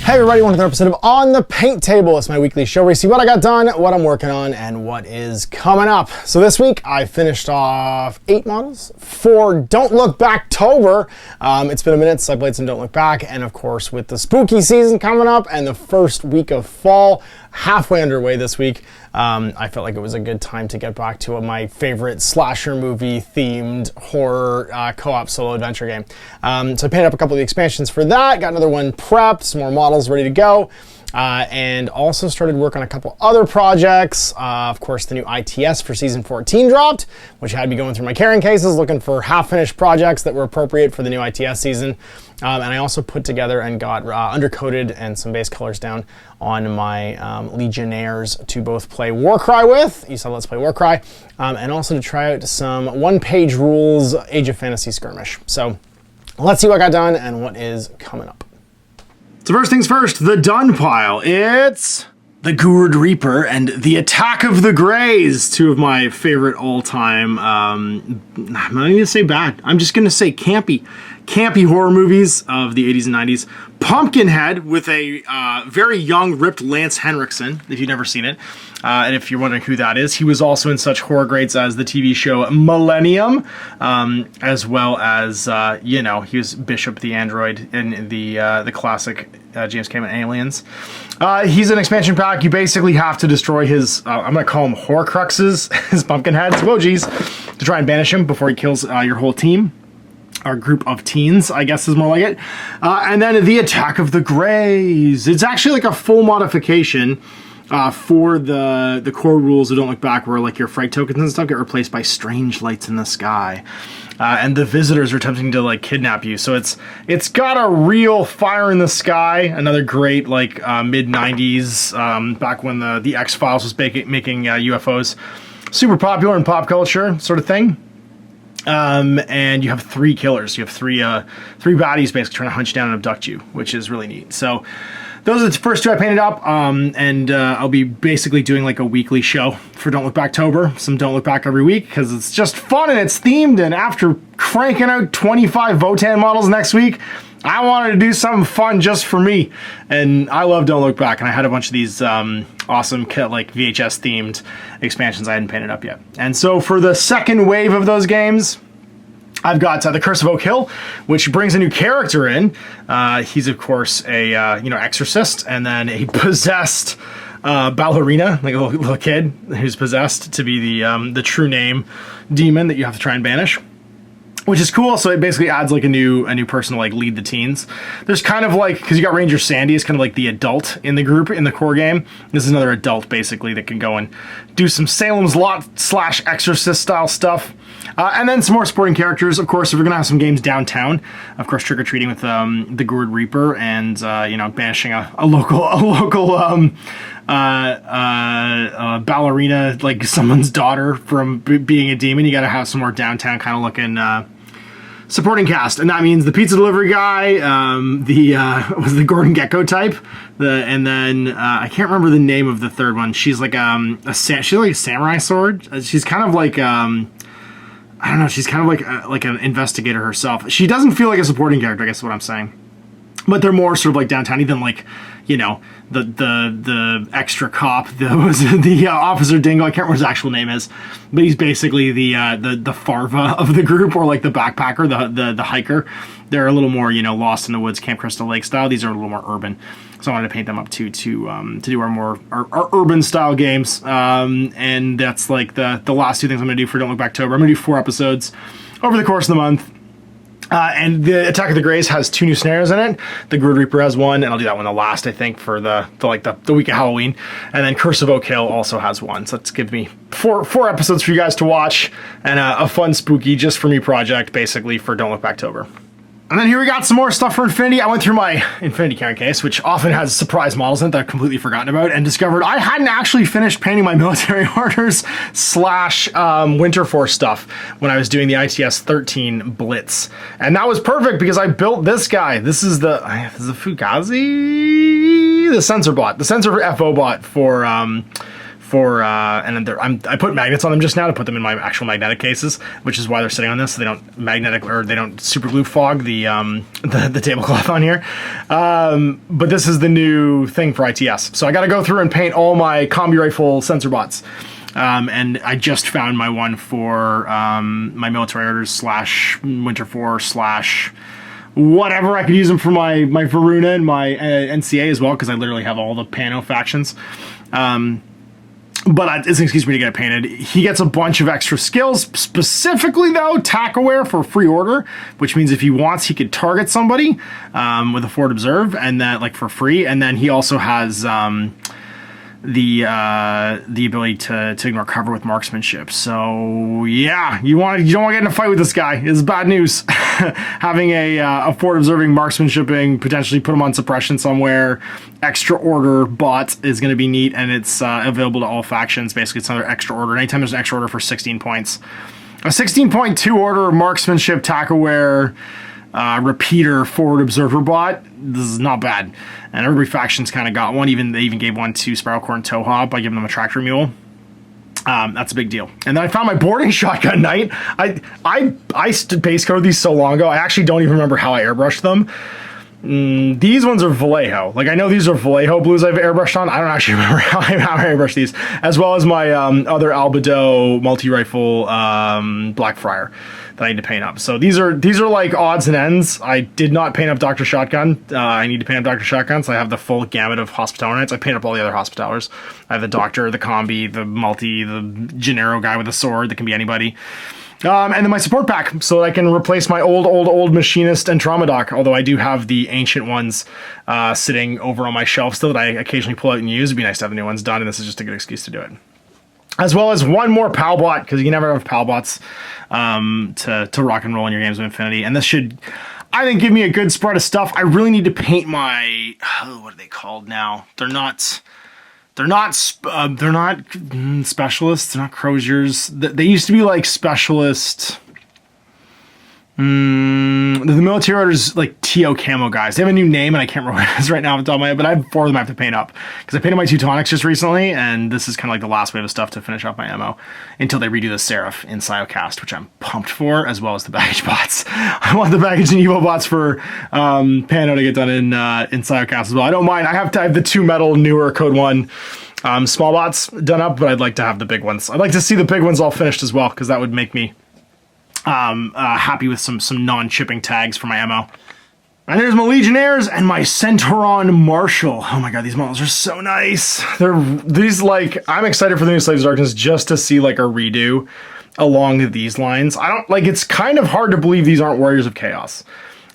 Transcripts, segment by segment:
Hey everybody, welcome to another episode of On the Paint Table. It's my weekly show where you see what I got done, what I'm working on, and what is coming up. So this week I finished off 8 models for Don't Look Backtober. It's been a minute since I played some Don't Look Back, and of course with the spooky season coming up and the first week of fall halfway underway this week, I felt like it was a good time to get back to my favorite slasher movie themed horror co-op solo adventure game. So I painted up a couple of the expansions for that, got another one prepped, some more models ready to go, and also started work on a couple other projects. Of course, the new ITS for season 14 dropped, which had me going through my carrying cases looking for half-finished projects that were appropriate for the new ITS season. And I also put together and got undercoated and some base colors down on my Legionnaires to both play Warcry with. You saw Let's Play Warcry, and also to try out some one-page rules Age of Fantasy skirmish. So let's see what I got done and what is coming up. So first things first, the done pile. It's the Guerrilla Reaper and the Attack of the Greys, two of my favorite all-time, I'm not even gonna say bad, I'm just gonna say campy horror movies of the 80s and 90s. Pumpkinhead with a very young, ripped Lance Henriksen, if you've never seen it. And if you're wondering who that is, he was also in such horror greats as the TV show Millennium, as well as, he was Bishop the Android in the classic James Cameron Aliens. He's an expansion pack. You basically have to destroy his, I'm going to call them Horcruxes, his Pumpkinheads, whoa geez, to try and banish him before he kills your whole team. Our group of teens, I guess is more like it. And then the Attack of the Greys. It's actually like a full modification for the core rules of Don't Look Back, where like your fright tokens and stuff get replaced by strange lights in the sky. And the visitors are attempting to like kidnap you. So it's got a real fire in the sky. Another great like mid-90s, back when the X-Files was making UFOs super popular in pop culture sort of thing. And you have 3 killers. You have three baddies basically trying to hunt you down and abduct you, which is really neat. So those are the first 2 I painted up, and I'll be basically doing like a weekly show for Don't Look Backtober. Some Don't Look Back every week because it's just fun and it's themed. And after cranking out 25 Votan models next week, I wanted to do something fun just for me. And I love Don't Look Back, and I had a bunch of these awesome like VHS themed expansions I hadn't painted up yet. And so for the second wave of those games, I've got the Curse of Oak Hill, which brings a new character in. He's of course a exorcist, and then a possessed ballerina, like a little kid who's possessed to be the true name demon that you have to try and banish, which is cool. So it basically adds like a new person to like lead the teens. There's kind of like, because you got Ranger Sandy is kind of like the adult in the group in the core game. This is another adult basically that can go and do some Salem's Lot / exorcist style stuff. And then some more supporting characters. Of course, if we're gonna have some games downtown, of course, trick-or-treating with the Guerrilla Reaper and banishing a local ballerina, like someone's daughter, from being a demon. You got to have some more downtown kind of looking supporting cast, and that means the pizza delivery guy, was the Gordon Gekko type, and then I can't remember the name of the third one. She's like she's like a samurai sword. She's kind of like I don't know. She's kind of like an investigator herself. She doesn't feel like a supporting character, I guess is what I'm saying. But they're more sort of like downtown-y than like, the extra cop, the Officer Dingo. I can't remember what his actual name is, but he's basically the Farva of the group, or like the backpacker, the hiker. They're a little more Lost in the Woods, Camp Crystal Lake style. These are a little more urban, so I wanted to paint them up too to do our urban style games. And that's like the last 2 things I'm gonna do for Don't Look Backtober. I'm gonna do 4 episodes over the course of the month. And the Attack of the Greys has 2 new scenarios in it. The Guerrilla Reaper has 1, and I'll do that one the last, I think, for the week of Halloween. And then Curse of Oak Hill also has 1. So that's gives me four episodes for you guys to watch, and a fun, spooky, just for me project, basically, for Don't Look Backtober. And then here we got some more stuff for Infinity. I went through my Infinity carrying case, which often has surprise models in it that I've completely forgotten about, and discovered I hadn't actually finished painting my military orders / Winter Force stuff when I was doing the ITS 13 Blitz. And that was perfect because I built this guy. This is the Fugazi? The sensor bot. The sensor FO bot for for and I put magnets on them just now to put them in my actual magnetic cases, which is why they're sitting on this, so they don't they don't super glue fog the tablecloth on here. But this is the new thing for ITS, so I got to go through and paint all my combi rifle sensor bots. And I just found my one for my military orders / Winter 4 / whatever. I could use them for my Varuna and my NCA as well, because I literally have all the Pano factions. But it's an excuse for me to get it painted. He gets a bunch of extra skills, specifically though, tack aware for free order, which means if he wants, he could target somebody with a forward observe, and that like for free. And then he also has the ability to ignore cover with marksmanship. So yeah, you don't want to get in a fight with this guy. It's bad news. Having a forward observing marksmanshiping, potentially put him on suppression somewhere. Extra order bot is going to be neat, and it's available to all factions. Basically, it's another extra order. Anytime there's an extra order for 16 points, a 16.2 order marksmanship, tack aware, repeater, forward observer bot. This is not bad, and every faction's kind of got one. They even gave one to Spiralcore and Towhop by giving them a tractor mule. That's a big deal. And then I found my boarding shotgun knight. I base coded these so long ago. I actually don't even remember how I airbrushed them. These ones are Vallejo. Like, I know these are Vallejo blues I've airbrushed on. I don't actually remember how I airbrushed these, as well as my other Albedo multi-rifle Blackfriar that I need to paint up. So these are like odds and ends. I did not paint up Dr. Shotgun. I need to paint up Dr. Shotgun, so I have the full gamut of Hospitaller Knights. I paint up all the other Hospitallers. I have the Doctor, the Combi, the Multi, the Gennaro guy with a sword that can be anybody. And then my support pack, so that I can replace my old Machinist and Trauma Doc, although I do have the ancient ones sitting over on my shelf still that I occasionally pull out and use. It'd be nice to have the new ones done, and this is just a good excuse to do it. As well as one more PAL bot, because you can never have PAL bots to rock and roll in your games of Infinity. And this should, I think, give me a good spread of stuff. I really need to paint my, what are they called now? They're not specialists. They're not Croziers. They used to be like specialist. The military orders, like TO camo guys. They have a new name, and I can't remember what it is right now off the top of my head, but I have 4 of them I have to paint up, because I painted my Teutonics just recently, and this is kind of like the last wave of stuff to finish off my ammo until they redo the Seraph in Siocast, which I'm pumped for, as well as the baggage bots. I want the baggage and Evo bots for Pano to get done in Siocast as well. I don't mind. I have the 2 metal newer Code 1 small bots done up, but I'd like to have the big ones. I'd like to see the big ones all finished as well, because that would make me happy with some non-chipping tags for my ammo. And there's my Legionnaires and my Centauron Marshal. Oh my god, these models are so nice. I'm excited for the new Slaves of Darkness just to see like a redo along these lines. It's kind of hard to believe these aren't Warriors of Chaos.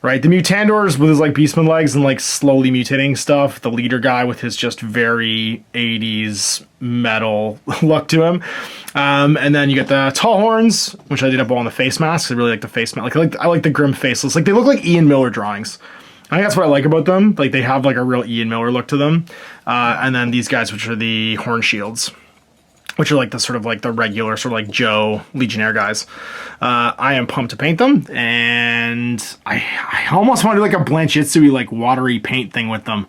Right, the Mutandors with his like Beastman legs and like slowly mutating stuff. The leader guy with his just very 80s metal look to him. And then you get the Tall Horns, which I did up all on the face masks. I really like the face mask. I like the grim faceless. Like, they look like Ian Miller drawings. I think that's what I like about them. Like, they have like a real Ian Miller look to them. And then these guys, which are the Horn Shields, which are like the sort of like the regular sort of like Joe Legionnaire guys. I am pumped to paint them, and I almost want to do like a Blanchitsu like watery paint thing with them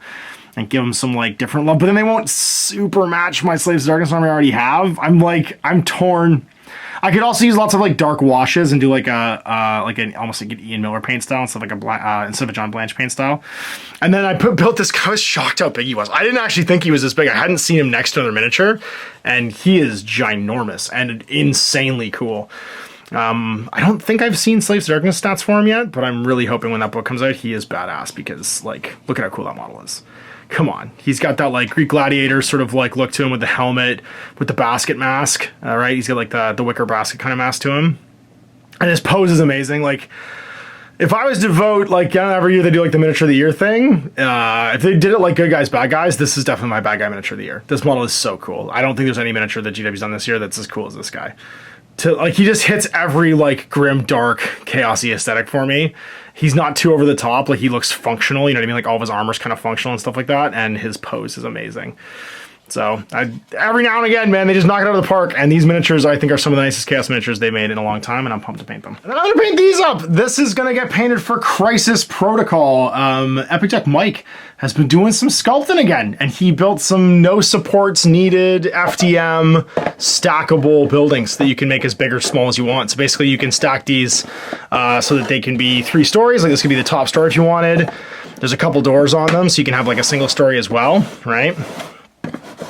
and give them some like different love, but then they won't super match my Slaves of Darkness armor I already have. I'm torn. I could also use lots of like dark washes and do like almost like an Ian Miller paint style instead of like instead of a John Blanche paint style. And then I built this. I was shocked how big he was. I didn't actually think he was this big. I hadn't seen him next to another miniature, and he is ginormous and insanely cool. I don't think I've seen Slaves of Darkness stats for him yet, but I'm really hoping when that book comes out, he is badass, because like, look at how cool that model is. Come on. He's got that like Greek gladiator sort of like look to him with the helmet, with the basket mask. Right? He's got like the wicker basket kind of mask to him. And his pose is amazing. Like, if I was to vote, like, every year they do like the miniature of the year thing, if they did it like good guys, bad guys, this is definitely my bad guy miniature of the year. This model is so cool. I don't think there's any miniature that GW's done this year that's as cool as this guy. He just hits every like grim, dark, chaosy aesthetic for me. He's not too over the top. Like, he looks functional. You know what I mean? Like, all of his armor's kind of functional and stuff like that. And his pose is amazing. So every now and again, man, they just knock it out of the park. And these miniatures, I think, are some of the nicest Chaos miniatures they've made in a long time, and I'm pumped to paint them. And then I'm gonna paint these up. This is gonna get painted for Crisis Protocol. Epic Tech Mike has been doing some sculpting again, and he built some no supports needed FDM stackable buildings that you can make as big or small as you want. So basically you can stack these so that they can be 3 stories. Like this could be the top story if you wanted. There's a couple doors on them, so you can have like a single story as well, right?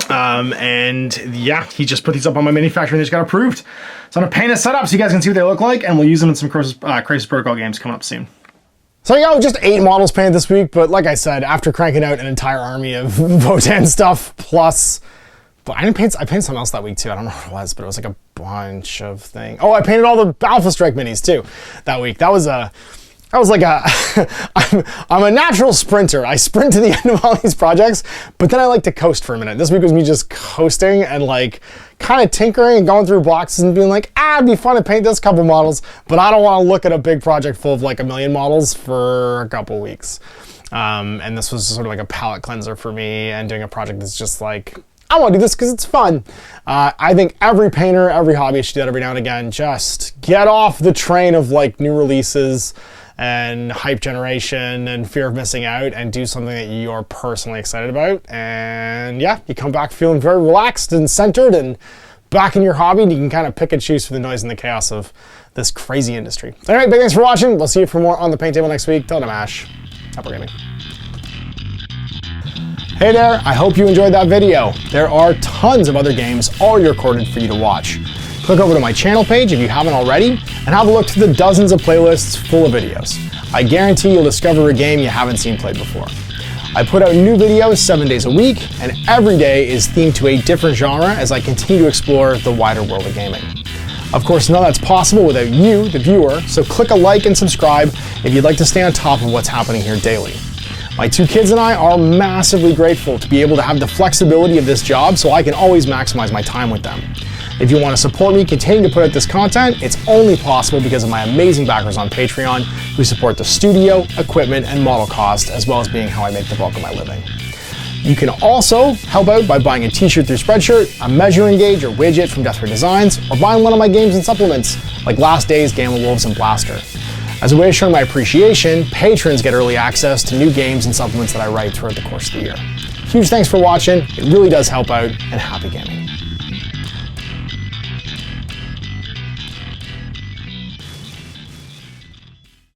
And yeah, he just put these up on my mini factory and they just got approved. So I'm gonna paint a setup so you guys can see what they look like, and we'll use them in some Crisis Protocol games coming up soon. So yeah, just 8 models painted this week, but like I said, after cranking out an entire army of Votan stuff, plus, but I painted something else that week too. I don't know what it was, but it was like a bunch of things. Oh, I painted all the Alpha Strike minis too that week. That was like I'm a natural sprinter. I sprint to the end of all these projects, but then I like to coast for a minute. This week was me just coasting and like kind of tinkering and going through boxes and being like, it'd be fun to paint this couple models, but I don't want to look at a big project full of like 1 million models for a couple weeks. And this was sort of like a palette cleanser for me, and doing a project that's just like, I want to do this because it's fun. I think every painter, every hobbyist should do that every now and again. Just get off the train of like new releases and hype generation and fear of missing out, and do something that you're personally excited about. And yeah, you come back feeling very relaxed and centered and back in your hobby, and you can kind of pick and choose from the noise and the chaos of this crazy industry. Anyway, big thanks for watching. We'll see you for more on the paint table next week. Till then, I'm Ash. Happy gaming. Hey there, I hope you enjoyed that video. There are tons of other games already recorded for you to watch. Click over to my channel page if you haven't already, and have a look through the dozens of playlists full of videos. I guarantee you'll discover a game you haven't seen played before. I put out new videos 7 days a week, and every day is themed to a different genre as I continue to explore the wider world of gaming. Of course, none of that's possible without you, the viewer, so click a like and subscribe if you'd like to stay on top of what's happening here daily. My 2 kids and I are massively grateful to be able to have the flexibility of this job so I can always maximize my time with them. If you want to support me continue to put out this content, it's only possible because of my amazing backers on Patreon who support the studio, equipment, and model cost, as well as being how I make the bulk of my living. You can also help out by buying a t-shirt through Spreadshirt, a measuring gauge or widget from Death Ray Designs, or buying one of my games and supplements like Last Days, Game of Wolves, and Blaster. As a way of showing my appreciation, patrons get early access to new games and supplements that I write throughout the course of the year. Huge thanks for watching, it really does help out, and happy gaming.